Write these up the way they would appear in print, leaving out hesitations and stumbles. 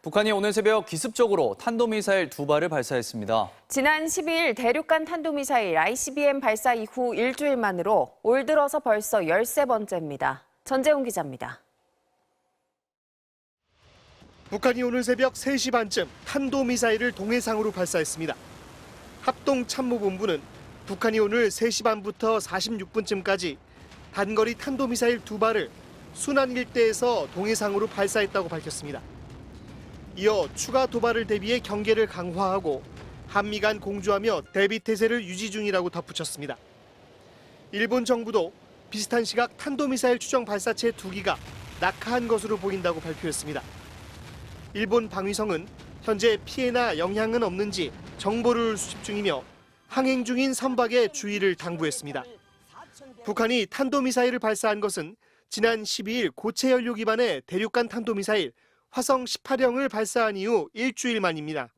북한이 오늘 새벽 기습적으로 탄도미사일 2발을 발사했습니다. 지난 12일 대륙간 탄도미사일 ICBM 발사 이후 일주일 만으로 올 들어서 벌써 13번째입니다. 전재훈 기자입니다. 북한이 오늘 새벽 3시 반쯤 탄도미사일을 동해상으로 발사했습니다. 합동참모본부는 북한이 오늘 3시 반부터 46분쯤까지 단거리 탄도미사일 2발을 순안 일대에서 동해상으로 발사했다고 밝혔습니다. 이어 추가 도발을 대비해 경계를 강화하고 한미 간 공조하며 대비 태세를 유지 중이라고 덧붙였습니다. 일본 정부도 비슷한 시각 탄도미사일 추정 발사체 2기가 낙하한 것으로 보인다고 발표했습니다. 일본 방위성은 현재 피해나 영향은 없는지 정보를 수집 중이며 항행 중인 선박에 주의를 당부했습니다. 북한이 탄도미사일을 발사한 것은 지난 12일 고체 연료 기반의 대륙간 탄도미사일 화성 18형을 발사한 이후 일주일 만입니다.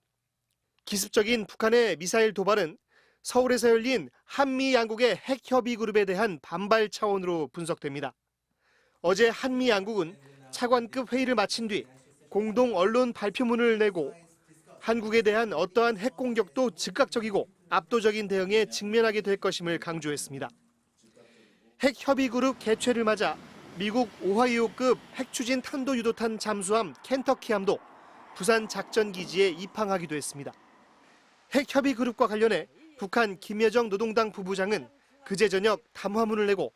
기습적인 북한의 미사일 도발은 서울에서 열린 한미 양국의 핵 협의 그룹에 대한 반발 차원으로 분석됩니다. 어제 한미 양국은 차관급 회의를 마친 뒤 공동 언론 발표문을 내고 한국에 대한 어떠한 핵 공격도 즉각적이고 압도적인 대응에 직면하게 될 것임을 강조했습니다. 핵 협의 그룹 개최를 맞아 미국 오하이오급 핵추진 탄도 유도탄 잠수함 켄터키함도 부산 작전기지에 입항하기도 했습니다. 핵 협의 그룹과 관련해 북한 김여정 노동당 부부장은 그제 저녁 담화문을 내고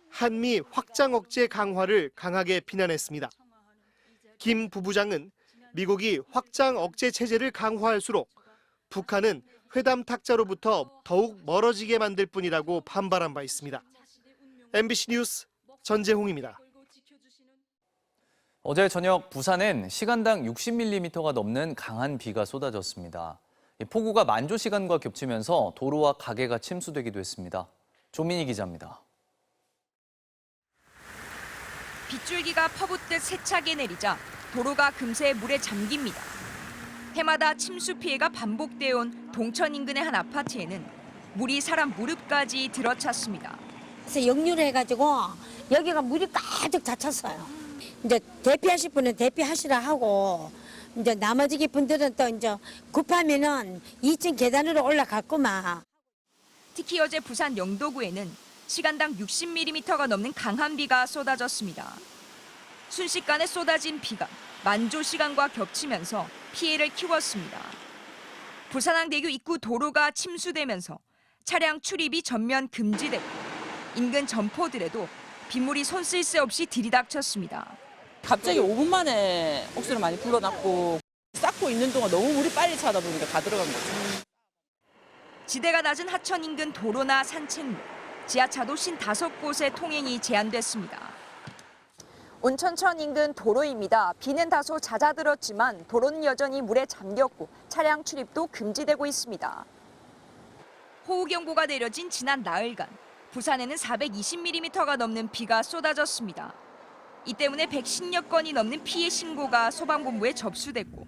한미 확장 억제 강화를 강하게 비난했습니다. 김 부부장은 미국이 확장 억제 체제를 강화할수록 북한은 회담 탁자로부터 더욱 멀어지게 만들 뿐이라고 반발한 바 있습니다. MBC 뉴스 전재홍입니다. 어제 저녁 부산엔 시간당 60mm가 넘는 강한 비가 쏟아졌습니다. 폭우가 만조 시간과 겹치면서 도로와 가게가 침수되기도 했습니다. 조민희 기자입니다. 빗줄기가 퍼붓듯 세차게 내리자 도로가 금세 물에 잠깁니다. 해마다 침수 피해가 반복되어 온 동천 인근의 한 아파트에는 물이 사람 무릎까지 들어찼습니다. 그래서 역류를 해가지고 여기가 물이 가득 찼어요. 이제 대피하실 분은 대피하시라 하고 이제 나머지 분들은 또 이제 급하면은 2층 계단으로 올라갔구만. 특히 어제 부산 영도구에는 시간당 60mm가 넘는 강한 비가 쏟아졌습니다. 순식간에 쏟아진 비가 만조 시간과 겹치면서 피해를 키웠습니다. 부산항대교 입구 도로가 침수되면서 차량 출입이 전면 금지되고 인근 점포들에도 빗물이 손쓸 새 없이 들이닥쳤습니다. 갑자기 5분 만에 억수로 많이 불러놨고 쌓고 있는 동안 너무 물이 빨리 차다 보니까 다 들어간 거죠. 지대가 낮은 하천 인근 도로나 산책로, 지하차도 55곳의 통행이 제한됐습니다. 온천천 인근 도로입니다. 비는 다소 잦아들었지만 도로는 여전히 물에 잠겼고 차량 출입도 금지되고 있습니다. 호우경보가 내려진 지난 나흘간 부산에는 420mm가 넘는 비가 쏟아졌습니다. 이 때문에 110여 건이 넘는 피해 신고가 소방본부에 접수됐고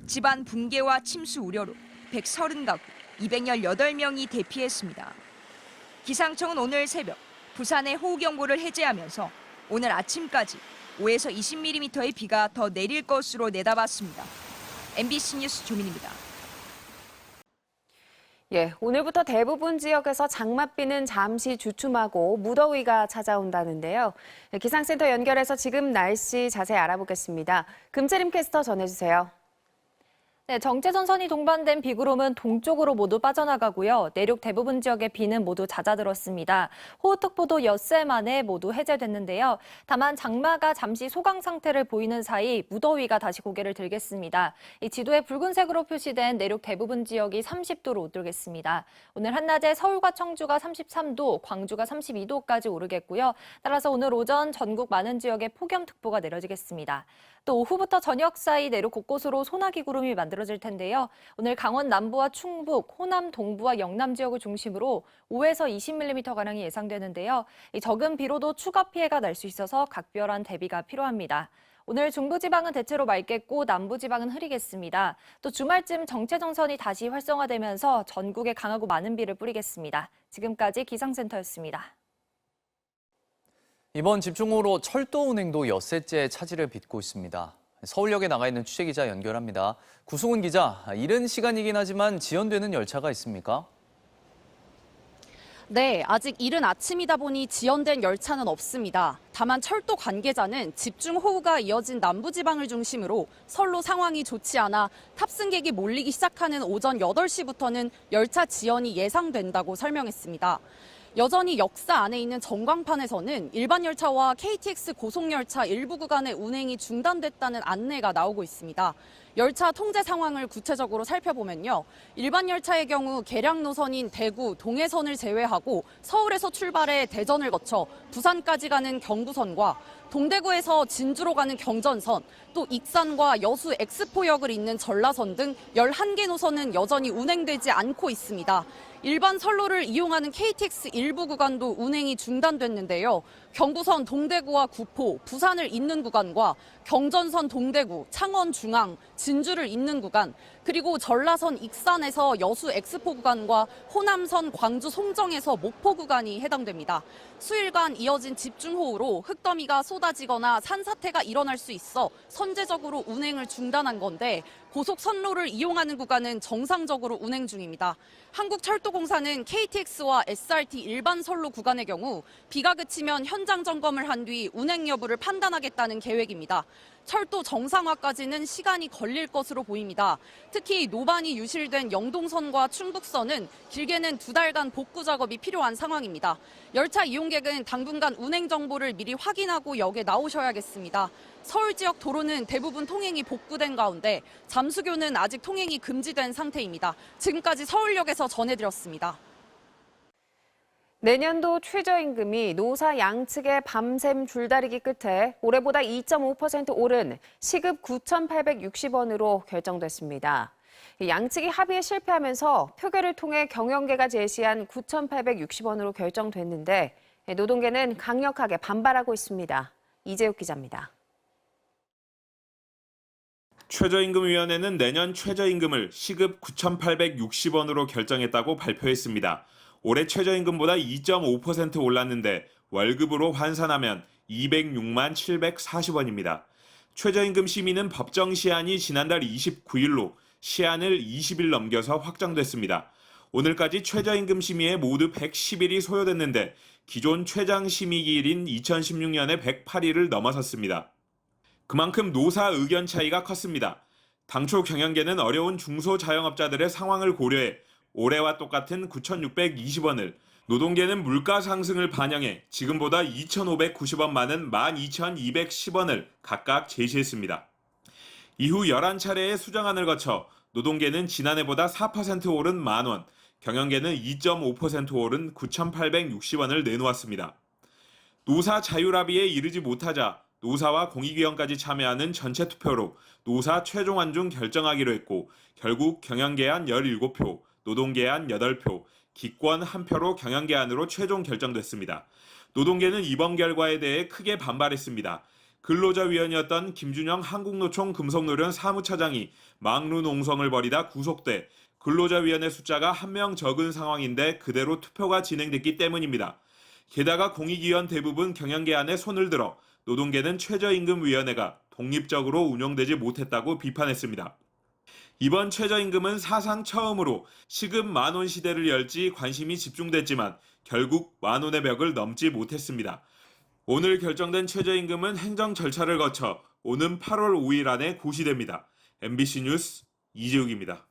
집안 붕괴와 침수 우려로 130가구 218명이 대피했습니다. 기상청은 오늘 새벽 부산의 호우경보를 해제하면서 오늘 아침까지 5에서 20mm의 비가 더 내릴 것으로 내다봤습니다. MBC 뉴스 조민입니다. 오늘부터 대부분 지역에서 장맛비는 잠시 주춤하고 무더위가 찾아온다는데요. 기상센터 연결해서 지금 날씨 자세히 알아보겠습니다. 금채림 캐스터 전해주세요. 네, 정체전선이 동반된 비구름은 동쪽으로 모두 빠져나가고요. 내륙 대부분 지역의 비는 모두 잦아들었습니다. 호우특보도 엿새 만에 모두 해제됐는데요. 다만 장마가 잠시 소강 상태를 보이는 사이 무더위가 다시 고개를 들겠습니다. 이 지도에 붉은색으로 표시된 내륙 대부분 지역이 30도로 웃돌겠습니다. 오늘 한낮에 서울과 청주가 33도, 광주가 32도까지 오르겠고요. 따라서 오늘 오전 전국 많은 지역에 폭염특보가 내려지겠습니다. 또 오후부터 저녁 사이 내륙 곳곳으로 소나기 구름이 만들어질 텐데요. 오늘 강원 남부와 충북, 호남 동부와 영남 지역을 중심으로 5에서 20mm가량이 예상되는데요. 이 적은 비로도 추가 피해가 날 수 있어서 각별한 대비가 필요합니다. 오늘 중부지방은 대체로 맑겠고 남부지방은 흐리겠습니다. 또 주말쯤 정체전선이 다시 활성화되면서 전국에 강하고 많은 비를 뿌리겠습니다. 지금까지 기상센터였습니다. 이번 집중호우로 철도 운행도 엿새째 차질을 빚고 있습니다. 서울역에 나가 있는 취재기자 연결합니다. 구승훈 기자, 이른 시간이긴 하지만 지연되는 열차가 있습니까? 네, 아직 이른 아침이다 보니 지연된 열차는 없습니다. 다만 철도 관계자는 집중 호우가 이어진 남부지방을 중심으로 선로 상황이 좋지 않아 탑승객이 몰리기 시작하는 오전 8시부터는 열차 지연이 예상된다고 설명했습니다. 여전히 역사 안에 있는 전광판에서는 일반 열차와 KTX 고속열차 일부 구간의 운행이 중단됐다는 안내가 나오고 있습니다. 열차 통제 상황을 구체적으로 살펴보면요. 일반 열차의 경우 개량 노선인 대구, 동해선을 제외하고 서울에서 출발해 대전을 거쳐 부산까지 가는 경부선과 동대구에서 진주로 가는 경전선, 또 익산과 여수 엑스포역을 잇는 전라선 등 11개 노선은 여전히 운행되지 않고 있습니다. 일반 선로를 이용하는 KTX 일부 구간도 운행이 중단됐는데요. 경부선 동대구와 구포, 부산을 잇는 구간과 경전선 동대구, 창원 중앙, 진주를 잇는 구간, 그리고 전라선 익산에서 여수 엑스포 구간과 호남선 광주 송정에서 목포 구간이 해당됩니다. 수일간 이어진 집중호우로 흙더미가 쏟아지거나 산사태가 일어날 수 있어 선제적으로 운행을 중단한 건데 고속선로를 이용하는 구간은 정상적으로 운행 중입니다. 한국철도공사는 KTX와 SRT 일반 선로 구간의 경우 비가 그치면 현장 점검을 한 뒤 운행 여부를 판단하겠다는 계획입니다. 철도 정상화까지는 시간이 걸릴 것으로 보입니다. 특히 노반이 유실된 영동선과 충북선은 길게는 2달간 복구 작업이 필요한 상황입니다. 열차 이용객은 당분간 운행 정보를 미리 확인하고 역에 나오셔야겠습니다. 서울 지역 도로는 대부분 통행이 복구된 가운데 잠수교는 아직 통행이 금지된 상태입니다. 지금까지 서울역에서 전해드렸습니다. 내년도 최저임금이 노사 양측의 밤샘 줄다리기 끝에 올해보다 2.5% 오른 시급 9,860원으로 결정됐습니다. 양측이 합의에 실패하면서 표결을 통해 경영계가 제시한 9,860원으로 결정됐는데 노동계는 강력하게 반발하고 있습니다. 이재욱 기자입니다. 최저임금위원회는 내년 최저임금을 시급 9,860원으로 결정했다고 발표했습니다. 올해 최저임금보다 2.5% 올랐는데 월급으로 환산하면 206만 740원입니다. 최저임금 심의는 법정 시한이 지난달 29일로 시한을 20일 넘겨서 확정됐습니다. 오늘까지 최저임금 심의에 모두 110일이 소요됐는데 기존 최장 심의기일인 2016년에 108일을 넘어섰습니다. 그만큼 노사 의견 차이가 컸습니다. 당초 경영계는 어려운 중소자영업자들의 상황을 고려해 올해와 똑같은 9,620원을, 노동계는 물가 상승을 반영해 지금보다 2,590원 많은 12,210원을 각각 제시했습니다. 이후 11차례의 수정안을 거쳐 노동계는 지난해보다 4% 오른 10,000원, 경영계는 2.5% 오른 9,860원을 내놓았습니다. 노사 자율합의에 이르지 못하자 노사와 공익위원까지 참여하는 전체 투표로 노사 최종 안중 결정하기로 했고 결국 경영계안 17표, 노동계안 8표, 기권 1표로 경영계안으로 최종 결정됐습니다. 노동계는 이번 결과에 대해 크게 반발했습니다. 근로자위원이었던 김준영 한국노총 금속노련 사무차장이 막루 농성을 벌이다 구속돼 근로자위원회 숫자가 1명 적은 상황인데 그대로 투표가 진행됐기 때문입니다. 게다가 공익위원 대부분 경영계안에 손을 들어 노동계는 최저임금위원회가 독립적으로 운영되지 못했다고 비판했습니다. 이번 최저임금은 사상 처음으로 시급 10,000원 시대를 열지 관심이 집중됐지만 결국 10,000원의 벽을 넘지 못했습니다. 오늘 결정된 최저임금은 행정 절차를 거쳐 오는 8월 5일 안에 고시됩니다. MBC 뉴스 이재욱입니다.